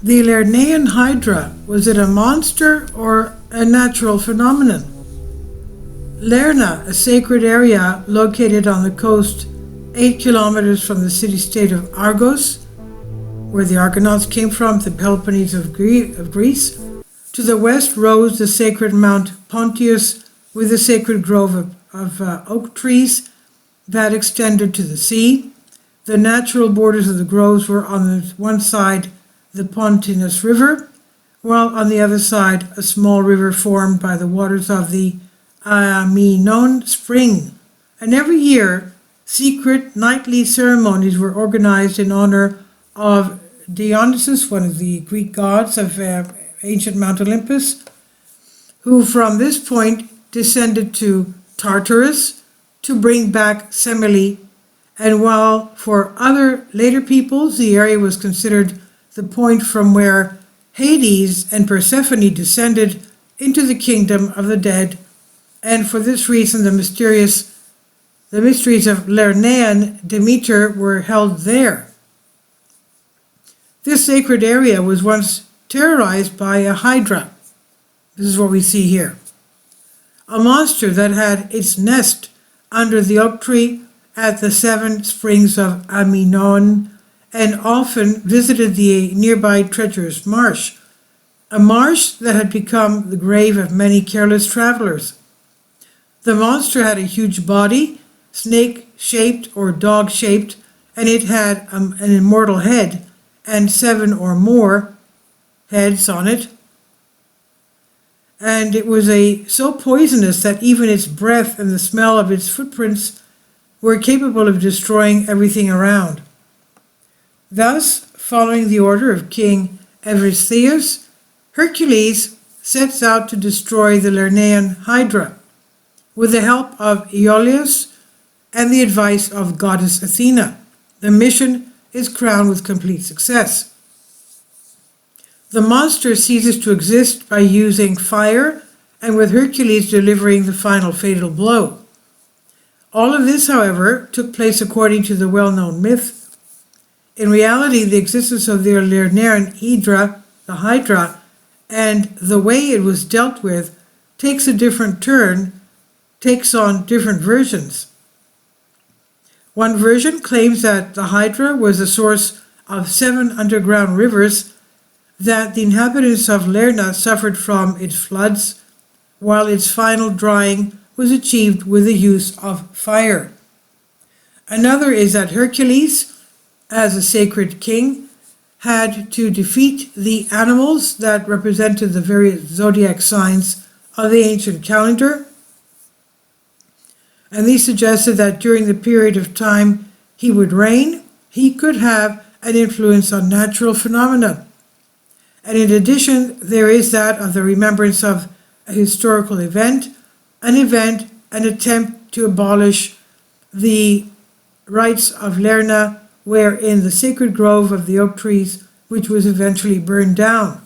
The Lernaean Hydra, was it a monster or a natural phenomenon? Lerna, a sacred area located on the coast 8 kilometers from the city-state of Argos, where the Argonauts came from, the Peloponnese of Greece. To the west rose the sacred Mount Pontius with a sacred grove of oak trees that extended to the sea. The natural borders of the groves were on the one side the Pontinus River, while on the other side a small river formed by the waters of the Aminon spring. And every year, secret nightly ceremonies were organized in honor of Dionysus, one of the Greek gods of ancient Mount Olympus, who from this point descended to Tartarus to bring back Semele, and while for other later peoples the area was considered the point from where Hades and Persephone descended into the kingdom of the dead, and for this reason the mysteries of Lernaean Demeter were held there. This sacred area was once terrorized by a hydra. This is what we see here. A monster that had its nest under the oak tree at the 7 springs of Aminon, and often visited the nearby treacherous marsh, a marsh that had become the grave of many careless travelers. The monster had a huge body, snake-shaped or dog-shaped, and it had an immortal head and 7 or more heads on it. And it was so poisonous that even its breath and the smell of its footprints were capable of destroying everything around. Thus, following the order of King Eurystheus, Hercules sets out to destroy the Lernaean Hydra with the help of Iolaus and the advice of goddess Athena. The mission is crowned with complete success. The monster ceases to exist by using fire, and with Hercules delivering the final fatal blow. All of this, however, took place according to the well-known myth. In reality, the existence of the Lernaean Hydra, the Hydra, and the way it was dealt with takes a different turn, takes on different versions. One version claims that the Hydra was the source of 7 underground rivers that the inhabitants of Lerna suffered from its floods, while its final drying was achieved with the use of fire. Another is that Hercules, as a sacred king, had to defeat the animals that represented the various zodiac signs of the ancient calendar, and these suggested that during the period of time he would reign, he could have an influence on natural phenomena. And in addition, there is that of the remembrance of a historical event, an attempt to abolish the rights of Lerna, where in the sacred grove of the oak trees, which was eventually burned down.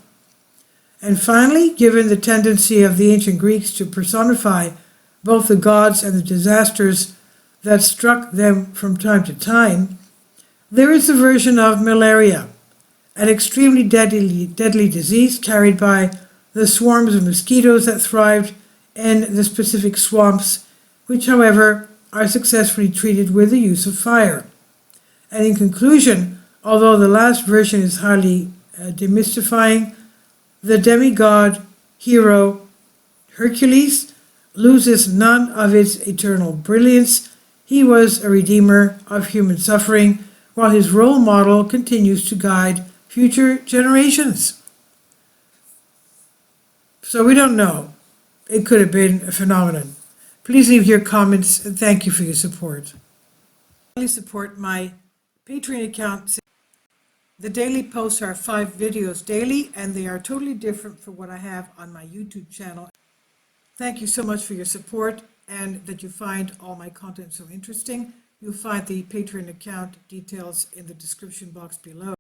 And finally, given the tendency of the ancient Greeks to personify both the gods and the disasters that struck them from time to time, there is the version of malaria, an extremely deadly disease carried by the swarms of mosquitoes that thrived in the specific swamps, which, however, are successfully treated with the use of fire. And in conclusion, although the last version is highly demystifying, the demigod hero Hercules loses none of its eternal brilliance. He was a redeemer of human suffering, while his role model continues to guide future generations. So we don't know. It could have been a phenomenon. Please leave your comments, and thank you for your support. Please support my Patreon account. The daily posts are 5 videos daily, and they are totally different from what I have on my YouTube channel. Thank you so much for your support, and that you find all my content so interesting. You'll find the Patreon account details in the description box below.